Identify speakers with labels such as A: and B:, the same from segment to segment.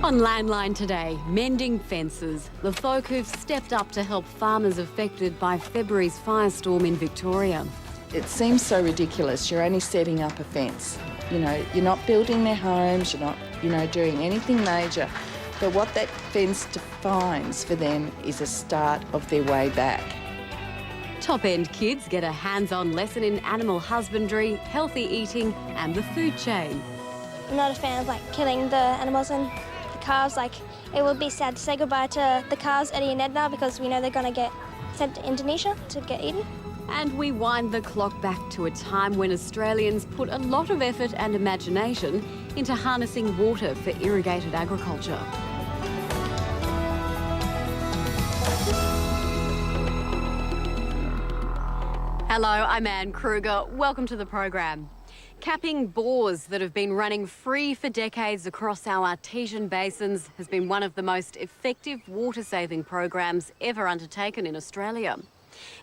A: On Landline today, mending fences, the folk who've stepped up to help farmers affected by February's firestorm in Victoria.
B: It seems so ridiculous. You're only setting up a fence. You know, you're not building their homes, you're not, doing anything major. But what that fence defines for them is a start of their way back.
A: Top-end kids get a hands-on lesson in animal husbandry, healthy eating and the food chain.
C: I'm not a fan of killing the animals and the calves. It would be sad to say goodbye to the calves, Eddie and Edna, because we know they're going to get sent to Indonesia to get eaten.
A: And we wind the clock back to a time when Australians put a lot of effort and imagination into harnessing water for irrigated agriculture. Hello, I'm Anne Kruger. Welcome to the program. Capping bores that have been running free for decades across our artesian basins has been one of the most effective water-saving programs ever undertaken in Australia.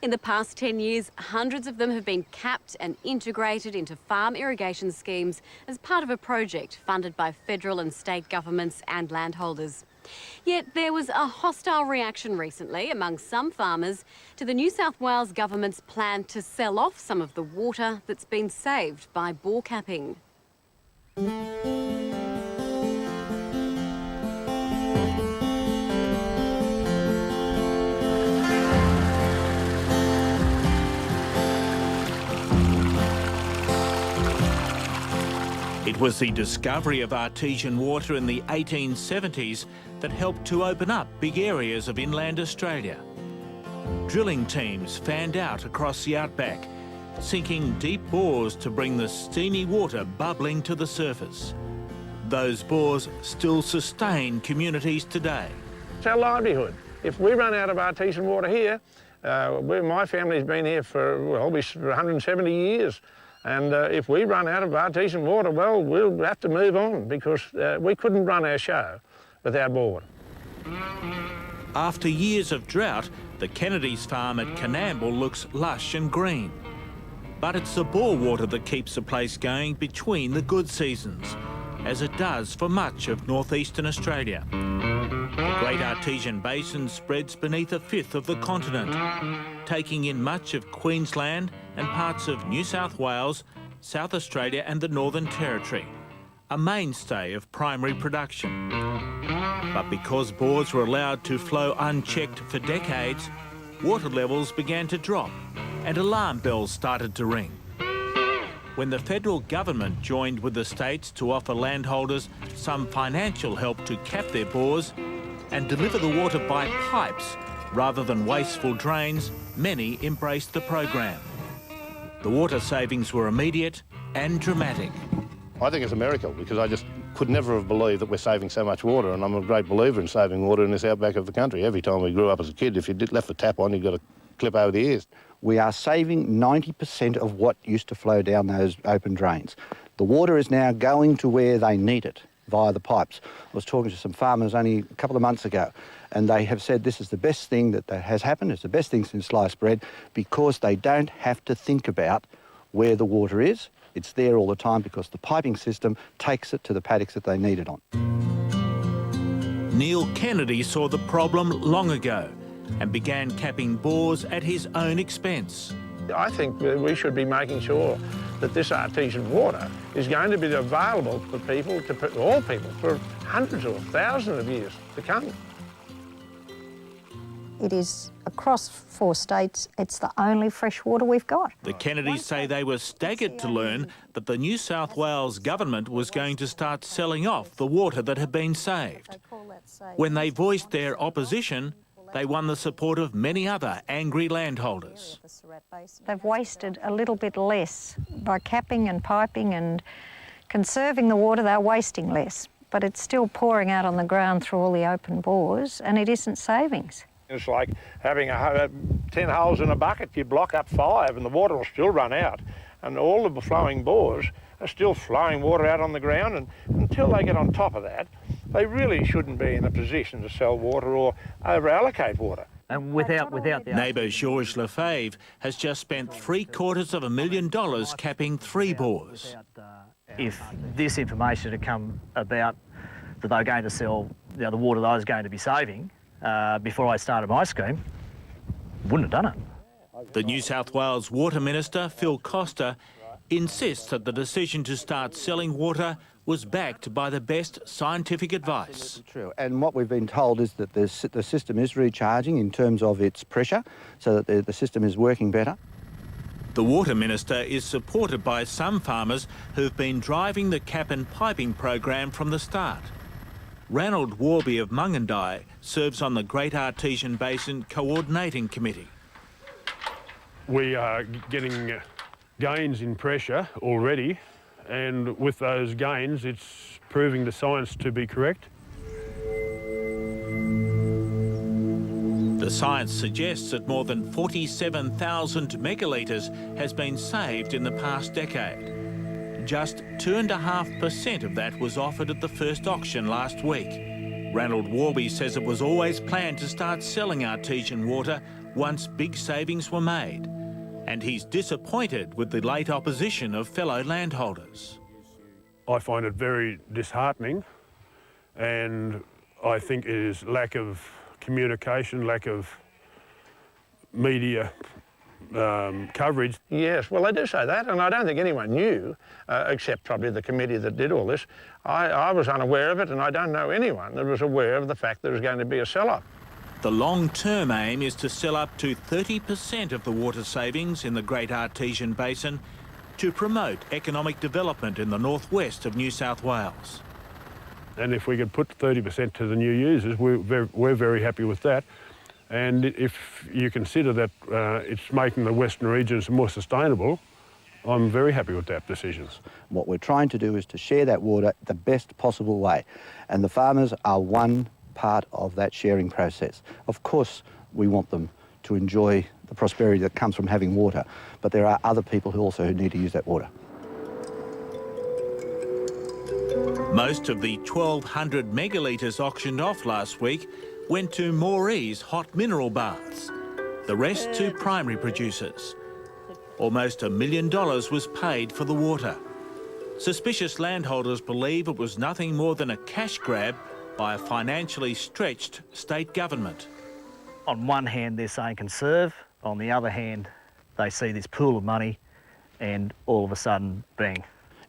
A: In the past 10 years, hundreds of them have been capped and integrated into farm irrigation schemes as part of a project funded by federal and state governments and landholders. Yet there was a hostile reaction recently among some farmers to the New South Wales government's plan to sell off some of the water that's been saved by bore capping.
D: It was the discovery of artesian water in the 1870s that helped to open up big areas of inland Australia. Drilling teams fanned out across the outback, sinking deep bores to bring the steamy water bubbling to the surface. Those bores still sustain communities today.
E: It's our livelihood. If we run out of artesian water here, my family's been here for, 170 years. And if we run out of artesian water, well, we'll have to move on because we couldn't run our show without bore.
D: After years of drought, the Kennedy's farm at Canamble looks lush and green. But it's the bore water that keeps the place going between the good seasons, as it does for much of northeastern Australia. The Great Artesian Basin spreads beneath a fifth of the continent, taking in much of Queensland and parts of New South Wales, South Australia and the Northern Territory, a mainstay of primary production. But because bores were allowed to flow unchecked for decades, water levels began to drop and alarm bells started to ring. When the federal government joined with the states to offer landholders some financial help to cap their bores and deliver the water by pipes rather than wasteful drains, many embraced the program. The water savings were immediate and dramatic.
F: I think it's a miracle because I just could never have believed that we're saving so much water, and I'm a great believer in saving water in this outback of the country. Every time we grew up as a kid, if you left the tap on, you got a clip over the ears.
G: We are saving 90% of what used to flow down those open drains. The water is now going to where they need it via the pipes. I was talking to some farmers only a couple of months ago, and they have said this is the best thing that has happened. It's the best thing since sliced bread because they don't have to think about where the water is. It's there all the time because the piping system takes it to the paddocks that they need it on.
D: Neil Kennedy saw the problem long ago and began capping bores at his own expense.
E: I think we should be making sure that this artesian water is going to be available for people, all people, for hundreds or thousands of years to come.
H: It is across 4 states. It's the only fresh water we've got.
D: The Kennedys say they were staggered to learn that the New South Wales government was going to start selling off the water that had been saved. When they voiced their opposition, they won the support of many other angry landholders.
H: They've wasted a little bit less. By capping and piping and conserving the water, they're wasting less. But it's still pouring out on the ground through all the open bores, and it isn't savings.
E: It's like having 10 holes in a bucket. You block up 5 and the water will still run out. And all of the flowing bores are still flowing water out on the ground, and until they get on top of that, they really shouldn't be in a position to sell water or over-allocate water.
I: And without the...
D: Neighbour Georges Lefebvre has just spent $750,000 capping 3 bores.
I: If this information had come about that they were going to sell the water that I was going to be saving before I started my scheme, wouldn't have done it.
D: The New South Wales Water Minister, Phil Costa, insists that the decision to start selling water was backed by the best scientific advice.
G: True, and what we've been told is that the system is recharging in terms of its pressure, so that the system is working better.
D: The Water Minister is supported by some farmers who've been driving the cap and piping program from the start. Ranald Warby of Mungandai serves on the Great Artesian Basin Coordinating Committee.
E: We are getting gains in pressure already, and with those gains it's proving the science to be correct.
D: The science suggests that more than 47,000 megalitres has been saved in the past decade. Just 2.5% of that was offered at the first auction last week. Ranald Warby says it was always planned to start selling artesian water once big savings were made. And he's disappointed with the late opposition of fellow landholders.
E: I find it very disheartening, and I think it is lack of communication, lack of media coverage. Yes, well, they do say that, and I don't think anyone knew, except probably the committee that did all this. I was unaware of it, and I don't know anyone that was aware of the fact there was going to be a sell-up.
D: The long-term aim is to sell up to 30% of the water savings in the Great Artesian Basin to promote economic development in the northwest of New South Wales.
E: And if we could put 30% to the new users, we're very happy with that. And if you consider that it's making the western regions more sustainable, I'm very happy with that decision.
G: What we're trying to do is to share that water the best possible way. And the farmers are one part of that sharing process. Of course, we want them to enjoy the prosperity that comes from having water, but there are other people who also need to use that water.
D: Most of the 1,200 megalitres auctioned off last week went to Morree's hot mineral baths, the rest to primary producers. Almost $1 million was paid for the water. Suspicious landholders believe it was nothing more than a cash grab by a financially stretched state government.
I: On one hand, they're saying conserve. On the other hand, they see this pool of money and all of a sudden, bang.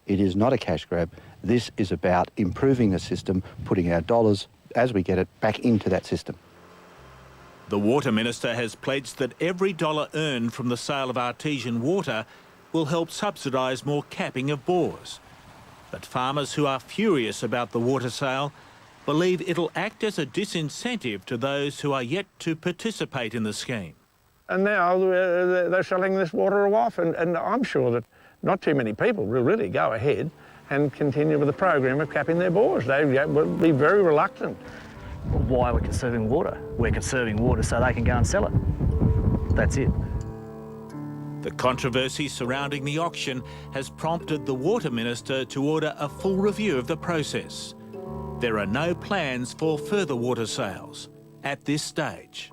G: It is not a cash grab. This is about improving the system, putting our dollars, as we get it, back into that system.
D: The Water Minister has pledged that every dollar earned from the sale of artesian water will help subsidise more capping of bores. But farmers who are furious about the water sale believe it'll act as a disincentive to those who are yet to participate in the scheme.
E: And now they're selling this water off, and I'm sure that not too many people will really go ahead and continue with the program of capping their bores. They will be very reluctant.
I: Why are we conserving water? We're conserving water so they can go and sell it. That's it.
D: The controversy surrounding the auction has prompted the Water Minister to order a full review of the process. There are no plans for further water sales at this stage.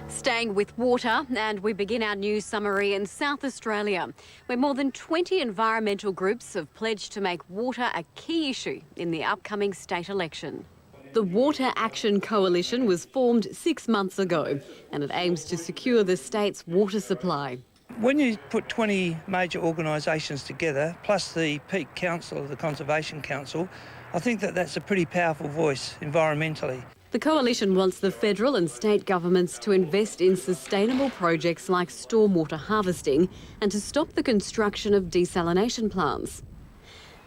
A: Staying with water, and we begin our news summary in South Australia, where more than 20 environmental groups have pledged to make water a key issue in the upcoming state election. The Water Action Coalition was formed 6 months ago, and it aims to secure the state's water supply.
J: When you put 20 major organisations together, plus the peak council of the Conservation Council, I think that that's a pretty powerful voice environmentally.
A: The coalition wants the federal and state governments to invest in sustainable projects like stormwater harvesting and to stop the construction of desalination plants.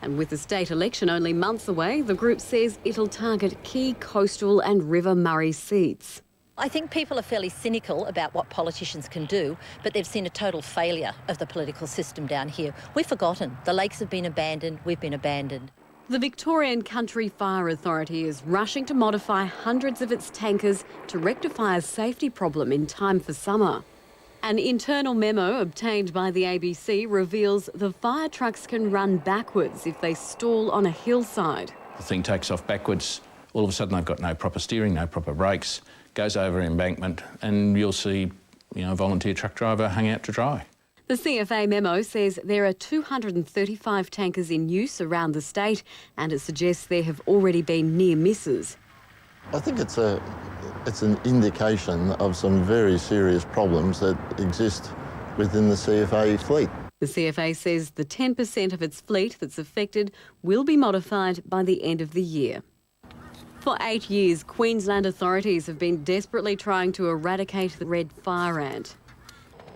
A: And with the state election only months away, the group says it'll target key coastal and River Murray seats.
K: I think people are fairly cynical about what politicians can do, but they've seen a total failure of the political system down here. We've forgotten. The lakes have been abandoned. We've been abandoned.
A: The Victorian Country Fire Authority is rushing to modify hundreds of its tankers to rectify a safety problem in time for summer. An internal memo obtained by the ABC reveals the fire trucks can run backwards if they stall on a hillside.
L: The thing takes off backwards. All of a sudden they've got no proper steering, no proper brakes, goes over embankment, and you'll see, a volunteer truck driver hung out to dry.
A: The CFA memo says there are 235 tankers in use around the state, and it suggests there have already been near misses.
M: I think it's an indication of some very serious problems that exist within the CFA fleet.
A: The CFA says the 10% of its fleet that's affected will be modified by the end of the year. For 8 years, Queensland authorities have been desperately trying to eradicate the red fire ant.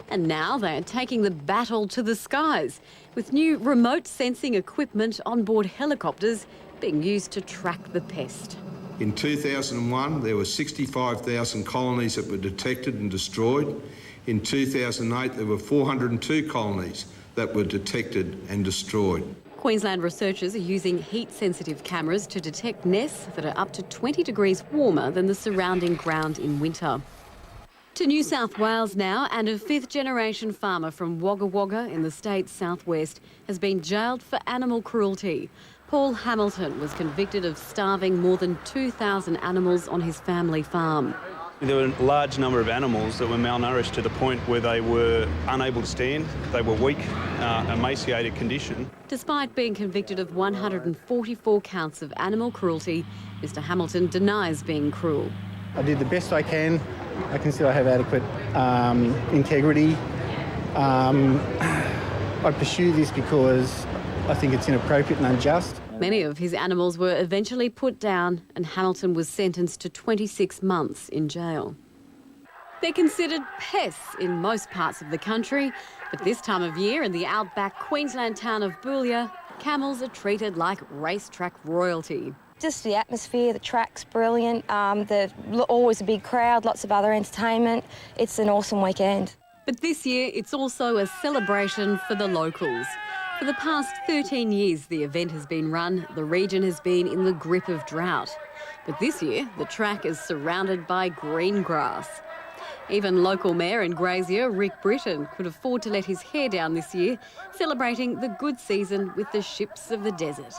A: And now they're taking the battle to the skies, with new remote sensing equipment on board helicopters being used to track the pest.
N: In 2001, there were 65,000 colonies that were detected and destroyed. In 2008, there were 402 colonies that were detected and destroyed.
A: Queensland researchers are using heat-sensitive cameras to detect nests that are up to 20 degrees warmer than the surrounding ground in winter. To New South Wales now, and a fifth-generation farmer from Wagga Wagga in the state's southwest has been jailed for animal cruelty. Paul Hamilton was convicted of starving more than 2,000 animals on his family farm.
O: There were a large number of animals that were malnourished to the point where they were unable to stand, they were weak, emaciated condition.
A: Despite being convicted of 144 counts of animal cruelty, Mr Hamilton denies being cruel.
P: I did the best I can. I consider I have adequate integrity. I pursue this because I think it's inappropriate and unjust.
A: Many of his animals were eventually put down, and Hamilton was sentenced to 26 months in jail. They're considered pests in most parts of the country, but this time of year in the outback Queensland town of Boulia, camels are treated like racetrack royalty.
C: Just the atmosphere, the track's brilliant, there's always a big crowd, lots of other entertainment. It's an awesome weekend.
A: But this year it's also a celebration for the locals. For the past 13 years the event has been run, the region has been in the grip of drought. But this year the track is surrounded by green grass. Even local mayor and grazier Rick Britton could afford to let his hair down this year, celebrating the good season with the ships of the desert.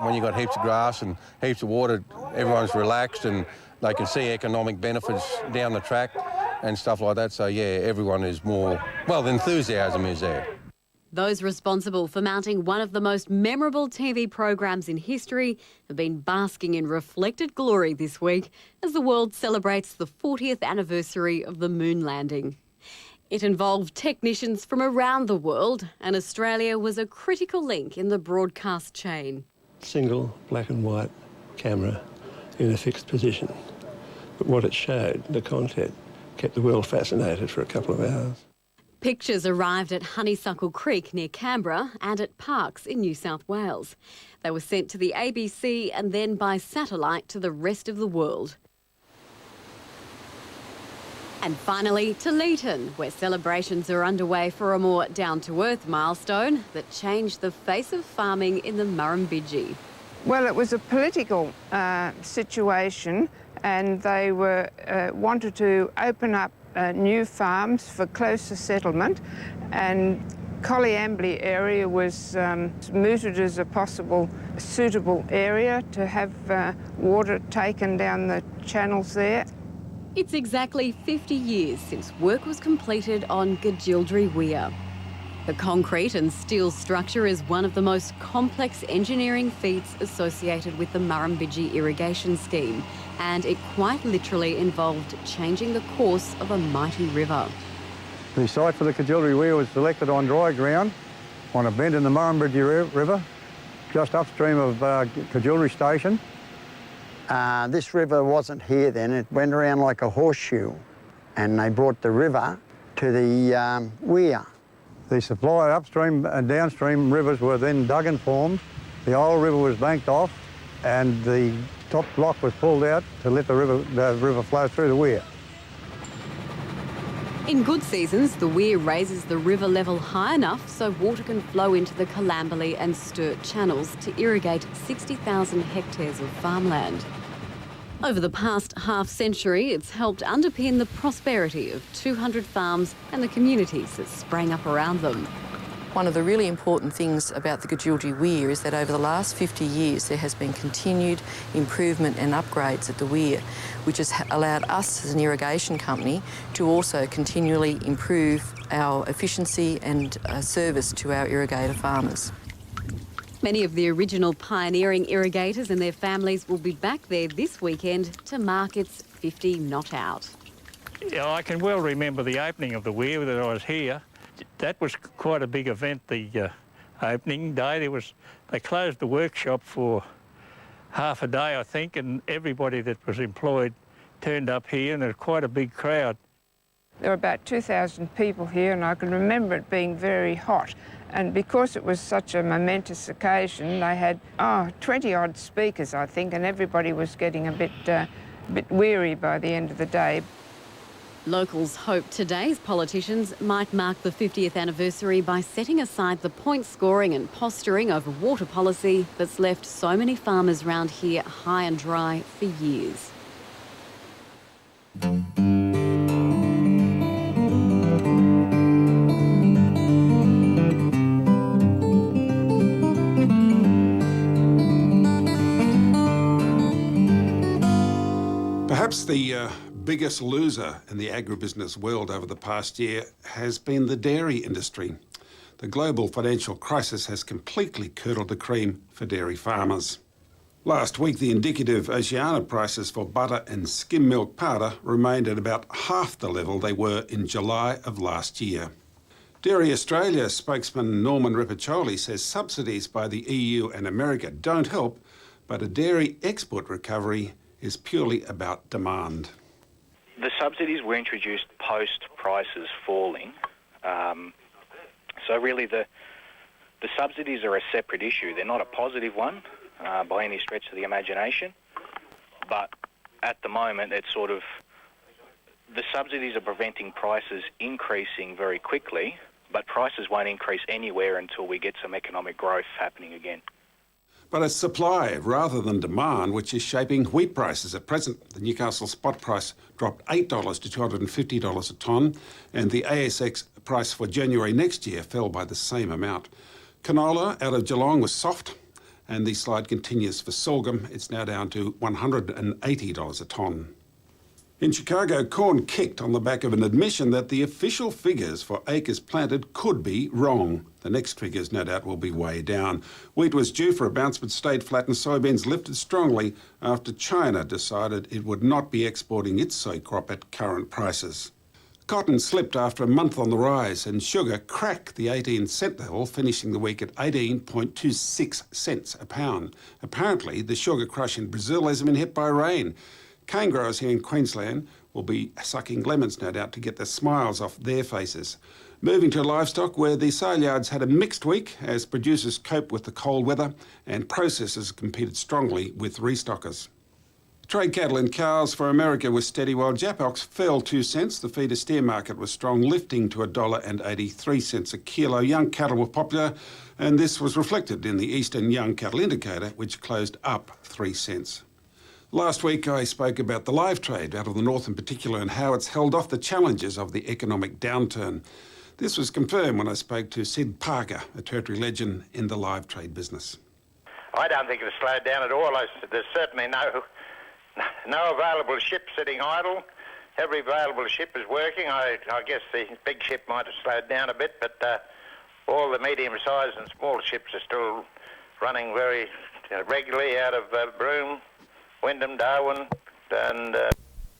Q: When you've got heaps of grass and heaps of water, everyone's relaxed and they can see economic benefits down the track and stuff like that. So, yeah, everyone is more, well, the enthusiasm is there.
A: Those responsible for mounting one of the most memorable TV programs in history have been basking in reflected glory this week as the world celebrates the 40th anniversary of the moon landing. It involved technicians from around the world, and Australia was a critical link in the broadcast chain.
R: Single black and white camera in a fixed position. But what it showed, the content, kept the world fascinated for a couple of hours.
A: Pictures arrived at Honeysuckle Creek near Canberra and at Parkes in New South Wales. They were sent to the ABC and then by satellite to the rest of the world. And finally to Leeton, where celebrations are underway for a more down-to-earth milestone that changed the face of farming in the Murrumbidgee.
S: Well, it was a political situation, and they wanted to open up new farms for closer settlement, and Colliambly area was mooted as a possible suitable area to have water taken down the channels there.
A: It's exactly 50 years since work was completed on Gajildri Weir. The concrete and steel structure is one of the most complex engineering feats associated with the Murrumbidgee irrigation scheme, and it quite literally involved changing the course of a mighty river.
G: The site for the Gajildri Weir was selected on dry ground on a bend in the Murrumbidgee River, just upstream of Gajildri Station.
T: This river wasn't here then, it went around like a horseshoe, and they brought the river to the weir.
G: The supply upstream and downstream rivers were then dug and formed. The old river was banked off and the top block was pulled out to let the river flow through the weir.
A: In good seasons, the weir raises the river level high enough so water can flow into the Colambally and Sturt channels to irrigate 60,000 hectares of farmland. Over the past half-century, it's helped underpin the prosperity of 200 farms and the communities that sprang up around them.
U: One of the really important things about the Gajilji weir is that over the last 50 years there has been continued improvement and upgrades at the weir, which has allowed us as an irrigation company to also continually improve our efficiency and service to our irrigator farmers.
A: Many of the original pioneering irrigators and their families will be back there this weekend to mark its 50 not out.
E: Yeah, I can well remember the opening of the weir that I was here. That was quite a big event, the opening day. They closed the workshop for half a day, I think, and everybody that was employed turned up here, and there was quite a big crowd.
S: There were about 2,000 people here, and I can remember it being very hot. And because it was such a momentous occasion, they had 20-odd speakers, I think, and everybody was getting a bit weary by the end of the day.
A: Locals hope today's politicians might mark the 50th anniversary by setting aside the point scoring and posturing over water policy that's left so many farmers round here high and dry for years.
N: Perhaps the biggest loser in the agribusiness world over the past year has been the dairy industry. The global financial crisis has completely curdled the cream for dairy farmers. Last week, the indicative Australiana prices for butter and skim milk powder remained at about half the level they were in July of last year. Dairy Australia spokesman Norman Ripiccioli says subsidies by the EU and America don't help, but a dairy export recovery is purely about demand.
V: The subsidies were introduced post prices falling. So really the subsidies are a separate issue. They're not a positive one by any stretch of the imagination. But at the moment, it's sort of, the subsidies are preventing prices increasing very quickly, but prices won't increase anywhere until we get some economic growth happening again.
N: But it's supply rather than demand which is shaping wheat prices at present. The Newcastle spot price dropped $8 to $250 a tonne, and the ASX price for January next year fell by the same amount. Canola out of Geelong was soft, and the slide continues for sorghum. It's now down to $180 a tonne. In Chicago, corn kicked on the back of an admission that the official figures for acres planted could be wrong. The next figures, no doubt, will be way down. Wheat was due for a bounce but stayed flat, and soybeans lifted strongly after China decided it would not be exporting its soy crop at current prices. Cotton slipped after a month on the rise, and sugar cracked the 18-cent level, finishing the week at 18.26 cents a pound. Apparently, the sugar crush in Brazil hasn't been hit by rain. Cane growers here in Queensland will be sucking lemons, no doubt, to get the smiles off their faces. Moving to livestock, where the sale yards had a mixed week as producers cope with the cold weather and processors competed strongly with restockers. Trade cattle and cows for America was steady, while Japox fell 2 cents. The feeder steer market was strong, lifting to $1.83 a kilo. Young cattle were popular, and this was reflected in the Eastern Young Cattle Indicator, which closed up 3 cents. Last week I spoke about the live trade out of the north in particular and how it's held off the challenges of the economic downturn. This was confirmed when I spoke to Sid Parker, a territory legend in the live trade business.
W: I don't think it's slowed down at all. There's certainly no available ship sitting idle. Every available ship is working. I guess the big ship might have slowed down a bit, but all the medium-sized and small ships are still running very regularly out of Broome, Wyndham, Darwin, and